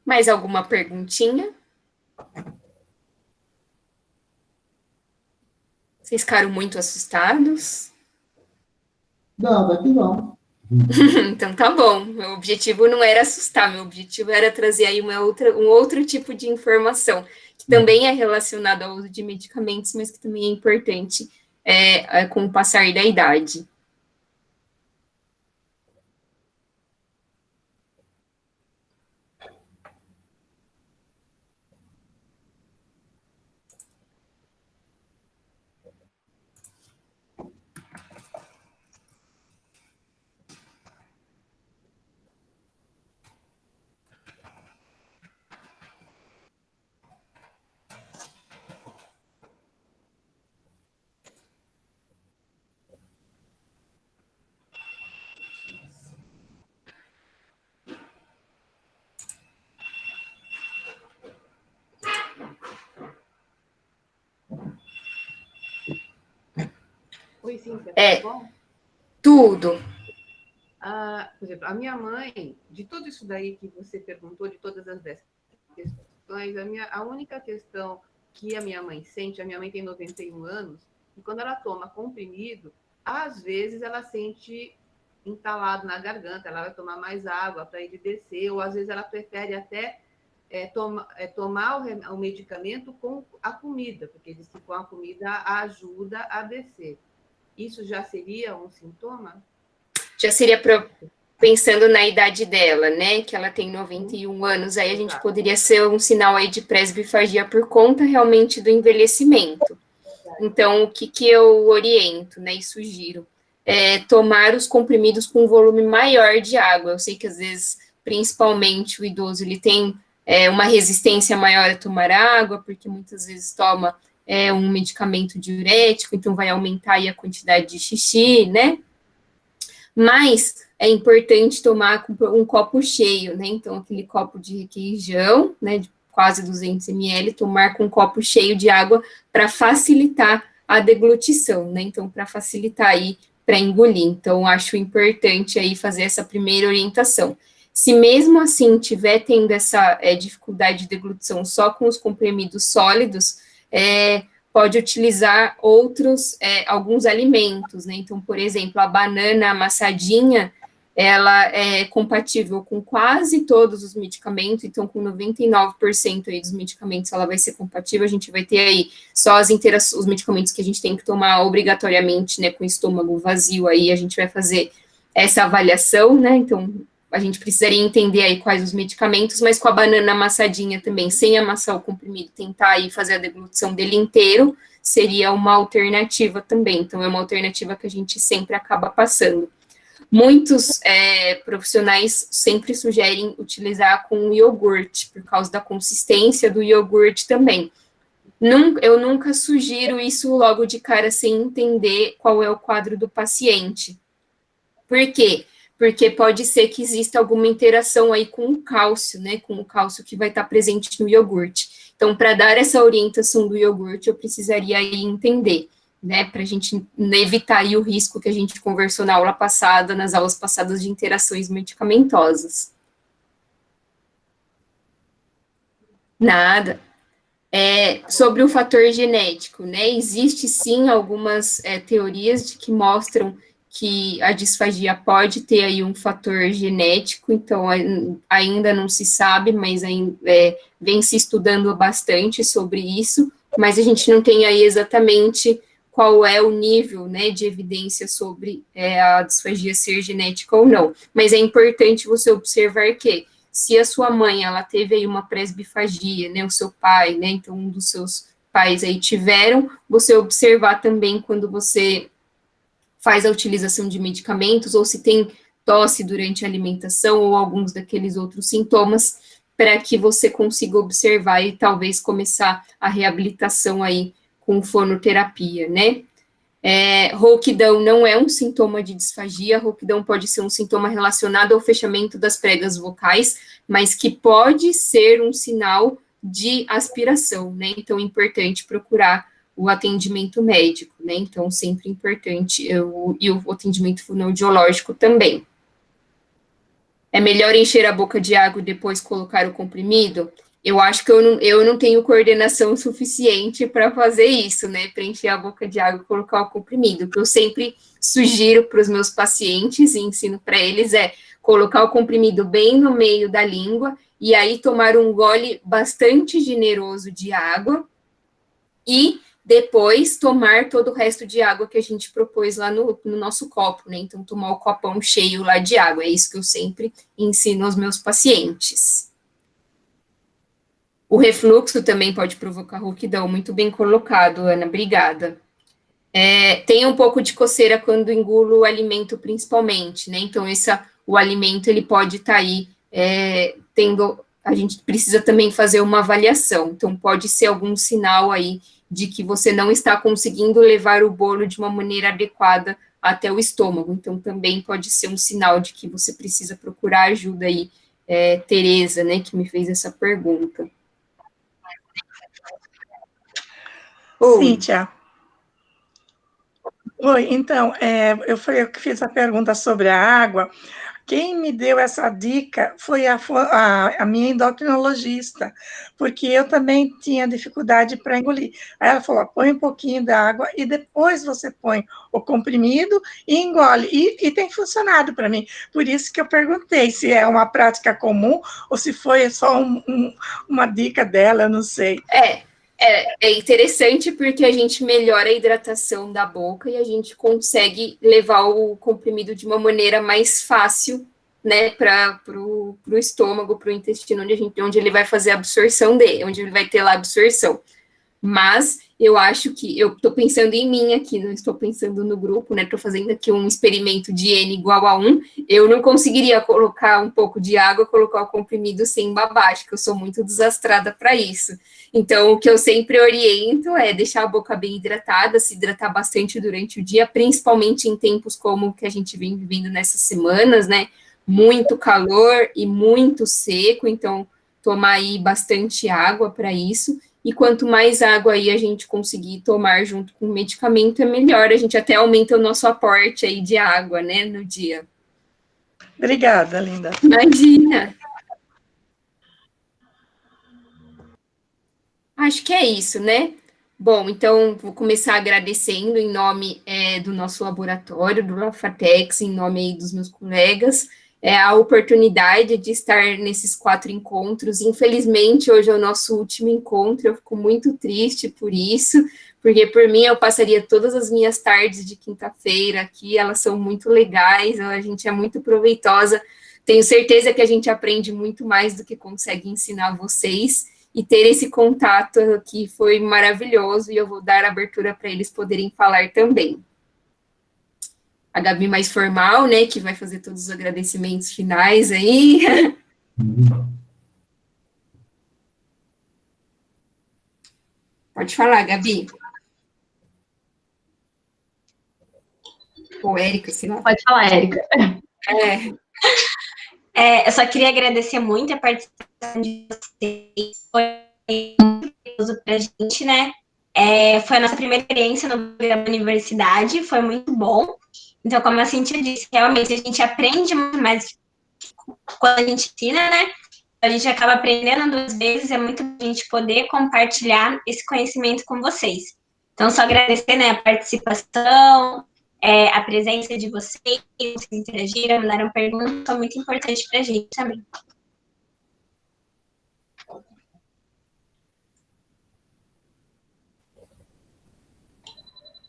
Mais alguma perguntinha? Vocês ficaram muito assustados? Não, daqui não. Então tá bom, meu objetivo não era assustar, meu objetivo era trazer aí um outro tipo de informação, que também é relacionado ao uso de medicamentos, mas que também é importante com o passar da idade. Oi, Cíntia, tudo bom? Tudo. Por exemplo, a minha mãe, de tudo isso daí que você perguntou, de todas as 10 questões, a única questão que a minha mãe sente, a minha mãe tem 91 anos, e quando ela toma comprimido, às vezes ela sente entalado na garganta, ela vai tomar mais água para ele descer, ou às vezes ela prefere até tomar o medicamento com a comida, porque diz que com a comida ajuda a descer. Isso já seria um sintoma? Já seria pensando na idade dela, né? Que ela tem 91 anos, aí a gente poderia ser um sinal aí de presbifagia por conta realmente do envelhecimento. Então, o que eu oriento, né, e sugiro? Tomar os comprimidos com um volume maior de água. Eu sei que às vezes, principalmente o idoso, ele tem uma resistência maior a tomar água, porque muitas vezes toma um medicamento diurético, então vai aumentar aí a quantidade de xixi, né? Mas é importante tomar com um copo cheio, né? Então, aquele copo de requeijão, né, de quase 200 ml, tomar com um copo cheio de água para facilitar a deglutição, né? Então, para facilitar aí para engolir. Então, acho importante aí fazer essa primeira orientação. Se mesmo assim tiver tendo essa dificuldade de deglutição só com os comprimidos sólidos, pode utilizar alguns alimentos, né? Então, por exemplo, a banana amassadinha, ela é compatível com quase todos os medicamentos, então com 99% aí dos medicamentos ela vai ser compatível, a gente vai ter aí só os medicamentos que a gente tem que tomar obrigatoriamente, né, com o estômago vazio, aí a gente vai fazer essa avaliação, né, então a gente precisaria entender aí quais os medicamentos, mas com a banana amassadinha também, sem amassar o comprimido, tentar aí fazer a deglutição dele inteiro, seria uma alternativa também, então é uma alternativa que a gente sempre acaba passando. Muitos profissionais sempre sugerem utilizar com iogurte, por causa da consistência do iogurte também. Eu nunca sugiro isso logo de cara sem entender qual é o quadro do paciente. Por quê? Porque pode ser que exista alguma interação aí com o cálcio, né? Com o cálcio que vai estar presente no iogurte. Então, para dar essa orientação do iogurte, eu precisaria aí entender, né, para a gente evitar aí o risco que a gente conversou na aula passada, nas aulas passadas de interações medicamentosas. Nada. Sobre o fator genético, né, existe sim algumas teorias de que mostram que a disfagia pode ter aí um fator genético, então ainda não se sabe, mas vem se estudando bastante sobre isso, mas a gente não tem aí exatamente qual é o nível, né, de evidência sobre a disfagia ser genética ou não. Mas é importante você observar que, se a sua mãe, ela teve aí uma presbifagia, né, o seu pai, né, então um dos seus pais aí tiveram, você observar também quando você faz a utilização de medicamentos, ou se tem tosse durante a alimentação, ou alguns daqueles outros sintomas, para que você consiga observar e talvez começar a reabilitação aí com fonoterapia, né? Rouquidão não é um sintoma de disfagia, rouquidão pode ser um sintoma relacionado ao fechamento das pregas vocais, mas que pode ser um sinal de aspiração, né? Então, é importante procurar o atendimento médico, né? Então, sempre importante, e o atendimento fonoaudiológico também. É melhor encher a boca de água e depois colocar o comprimido? Eu acho que eu não tenho coordenação suficiente para fazer isso, né? Para encher a boca de água e colocar o comprimido. O que eu sempre sugiro para os meus pacientes e ensino para eles é colocar o comprimido bem no meio da língua e aí tomar um gole bastante generoso de água e depois tomar todo o resto de água que a gente propôs lá no nosso copo, né? Então, tomar o copão cheio lá de água. É isso que eu sempre ensino aos meus pacientes. O refluxo também pode provocar rouquidão, muito bem colocado, Ana, obrigada. Tem um pouco de coceira quando engulo o alimento, principalmente, né? Então, o alimento, ele pode estar aí a gente precisa também fazer uma avaliação. Então, pode ser algum sinal aí de que você não está conseguindo levar o bolo de uma maneira adequada até o estômago. Então, também pode ser um sinal de que você precisa procurar ajuda aí. Tereza, né, que me fez essa pergunta. Cíntia, Oi, então, eu que fiz a pergunta sobre a água. Quem me deu essa dica foi a minha endocrinologista, porque eu também tinha dificuldade para engolir. Aí ela falou: põe um pouquinho da água e depois você põe o comprimido e engole. E tem funcionado para mim. Por isso que eu perguntei se é uma prática comum ou se foi só uma dica dela, eu não sei. É interessante porque a gente melhora a hidratação da boca e a gente consegue levar o comprimido de uma maneira mais fácil, né, para o estômago, para o intestino, onde ele vai fazer a absorção dele, onde ele vai ter lá a absorção. Mas eu acho que eu estou pensando em mim aqui, não estou pensando no grupo, né? Estou fazendo aqui um experimento de N igual a 1. Eu não conseguiria colocar um pouco de água, colocar o comprimido sem babar, acho que eu sou muito desastrada para isso. Então, o que eu sempre oriento é deixar a boca bem hidratada, se hidratar bastante durante o dia, principalmente em tempos como o que a gente vem vivendo nessas semanas, né? Muito calor e muito seco, então tomar aí bastante água para isso. E quanto mais água aí a gente conseguir tomar junto com o medicamento, é melhor. A gente até aumenta o nosso aporte aí de água, né, no dia. Obrigada, Linda. Imagina! Acho que é isso, né? Bom, então vou começar agradecendo em nome do nosso laboratório, do Lafatex, em nome aí dos meus colegas, a oportunidade de estar nesses 4 encontros. Infelizmente, hoje é o nosso último encontro, eu fico muito triste por isso, porque por mim eu passaria todas as minhas tardes de quinta-feira aqui, elas são muito legais, a gente é muito proveitosa, tenho certeza que a gente aprende muito mais do que consegue ensinar vocês, e ter esse contato aqui foi maravilhoso, e eu vou dar abertura para eles poderem falar também. A Gabi mais formal, né, que vai fazer todos os agradecimentos finais aí. Pode falar, Gabi. Ou Érica, sei lá. Pode falar, Érica. Eu só queria agradecer muito a participação de vocês. Foi muito curioso para a gente, né? Foi a nossa primeira experiência no programa da universidade, foi muito bom. Então, como a Cíntia disse, realmente a gente aprende muito mais quando a gente ensina, né? A gente acaba aprendendo 2 vezes, é muito bom a gente poder compartilhar esse conhecimento com vocês. Então, só agradecer, né, a participação, a presença de vocês interagiram, mandaram perguntas, são muito importantes para a gente também.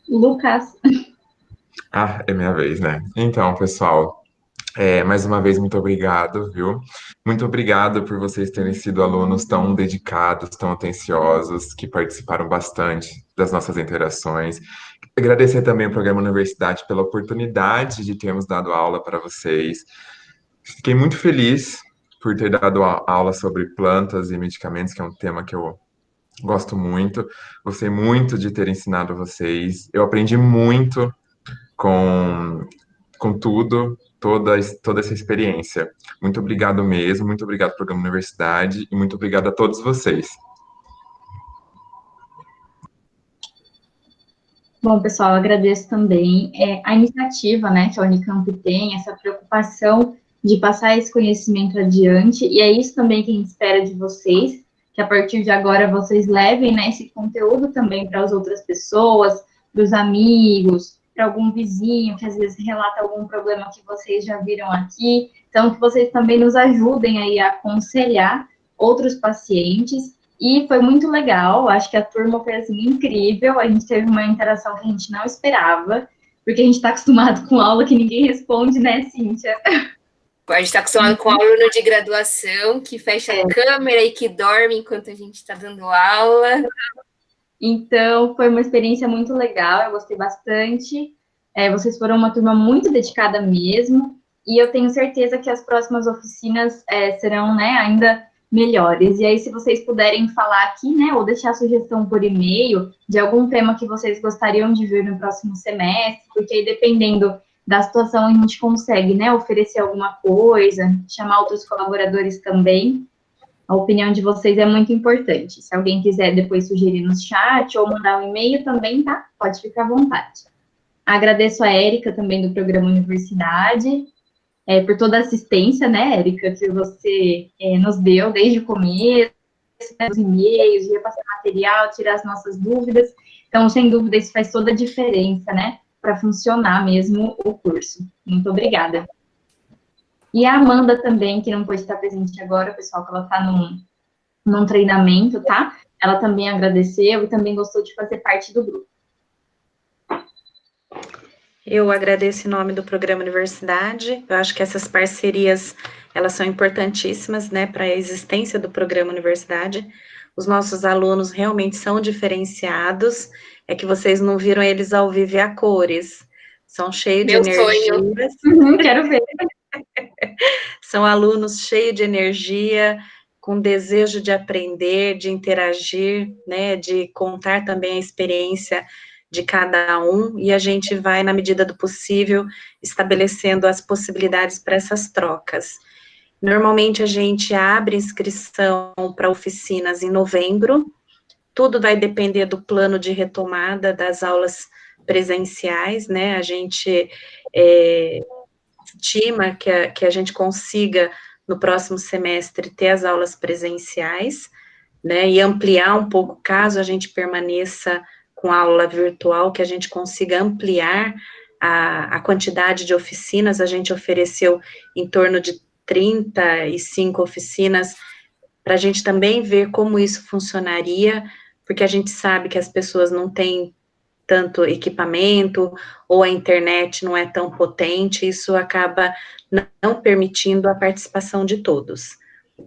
Lucas. É minha vez, né? Então, pessoal, mais uma vez, muito obrigado, viu? Muito obrigado por vocês terem sido alunos tão dedicados, tão atenciosos, que participaram bastante das nossas interações. Agradecer também ao Programa Universidade pela oportunidade de termos dado aula para vocês. Fiquei muito feliz por ter dado aula sobre plantas e medicamentos, que é um tema que eu gosto muito. Gostei muito de ter ensinado vocês. Eu aprendi muito com tudo, toda essa experiência. Muito obrigado mesmo, muito obrigado, Programa Universidade, e muito obrigado a todos vocês. Bom, pessoal, eu agradeço também a iniciativa, né, que a Unicamp tem, essa preocupação de passar esse conhecimento adiante, e é isso também que a gente espera de vocês, que a partir de agora vocês levem, né, esse conteúdo também para as outras pessoas, para os amigos, para algum vizinho que às vezes relata algum problema que vocês já viram aqui, então que vocês também nos ajudem aí a aconselhar outros pacientes. E foi muito legal, acho que a turma foi, assim, incrível, a gente teve uma interação que a gente não esperava, porque a gente está acostumado com aula que ninguém responde, né, Cíntia? A gente está acostumado com aluno de graduação, que fecha a câmera e que dorme enquanto a gente está dando aula. Então, foi uma experiência muito legal, eu gostei bastante, vocês foram uma turma muito dedicada mesmo, e eu tenho certeza que as próximas oficinas serão, né, ainda melhores. E aí, se vocês puderem falar aqui, né, ou deixar sugestão por e-mail de algum tema que vocês gostariam de ver no próximo semestre, porque aí, dependendo da situação, a gente consegue, né, oferecer alguma coisa, chamar outros colaboradores também. A opinião de vocês é muito importante. Se alguém quiser depois sugerir no chat ou mandar um e-mail também, tá? Pode ficar à vontade. Agradeço a Érica também do programa Universidade, por toda a assistência, né, Érica, que você nos deu desde o começo, né, os e-mails, repassar material, tirar as nossas dúvidas. Então, sem dúvida, isso faz toda a diferença, né, para funcionar mesmo o curso. Muito obrigada. E a Amanda também, que não pôde estar presente agora, pessoal, que ela está num treinamento, tá? Ela também agradeceu e também gostou de fazer parte do grupo. Eu agradeço em nome do Programa Universidade. Eu acho que essas parcerias, elas são importantíssimas, né, para a existência do Programa Universidade. Os nossos alunos realmente são diferenciados, é que vocês não viram eles ao vivo e a cores. São cheios de energias. Quero ver. São alunos cheios de energia, com desejo de aprender, de interagir, né, de contar também a experiência de cada um, e a gente vai, na medida do possível, estabelecendo as possibilidades para essas trocas. Normalmente, a gente abre inscrição para oficinas em novembro, tudo vai depender do plano de retomada das aulas presenciais, né, a gente estima que a gente consiga, no próximo semestre, ter as aulas presenciais, né, e ampliar um pouco, caso a gente permaneça com aula virtual, que a gente consiga ampliar a quantidade de oficinas. A gente ofereceu em torno de 35 oficinas, para a gente também ver como isso funcionaria, porque a gente sabe que as pessoas não têm tanto equipamento, ou a internet não é tão potente, isso acaba não permitindo a participação de todos.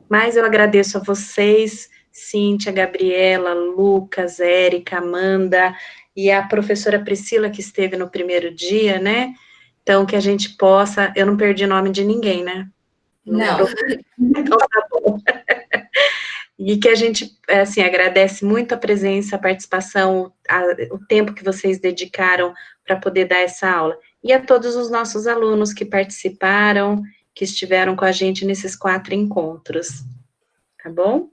Mas eu agradeço a vocês, Cíntia, Gabriela, Lucas, Érica, Amanda, e a professora Priscila, que esteve no primeiro dia, né? Então, que a gente possa... Eu não perdi nome de ninguém, né? Não. Então, tá bom. E que a gente, assim, agradece muito a presença, a participação, o tempo que vocês dedicaram para poder dar essa aula. E a todos os nossos alunos que participaram, que estiveram com a gente nesses 4 encontros. Tá bom?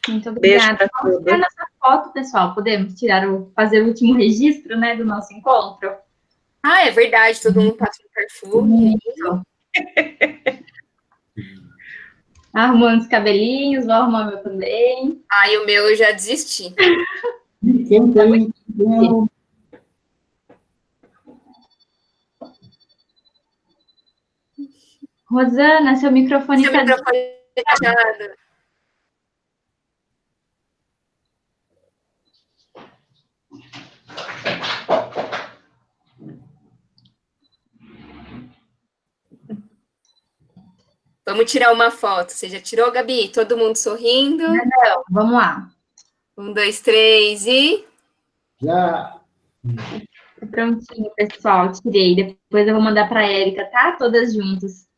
Muito obrigada. Beijo para todos. Vamos nossa foto, pessoal. Podemos fazer o último registro, né, do nosso encontro? Ah, é verdade. Todo mundo passa um perfume. Arrumando os cabelinhos, vou arrumar meu também. Ai, o meu eu já desisti. Quem tem Rosana, seu microfone Seu está microfone tá fechado. Vamos tirar uma foto. Você já tirou, Gabi? Todo mundo sorrindo? Não, vamos lá. 1, 2, 3 e... Já. Prontinho, pessoal, tirei. Depois eu vou mandar para a Érica, tá? Todas juntas.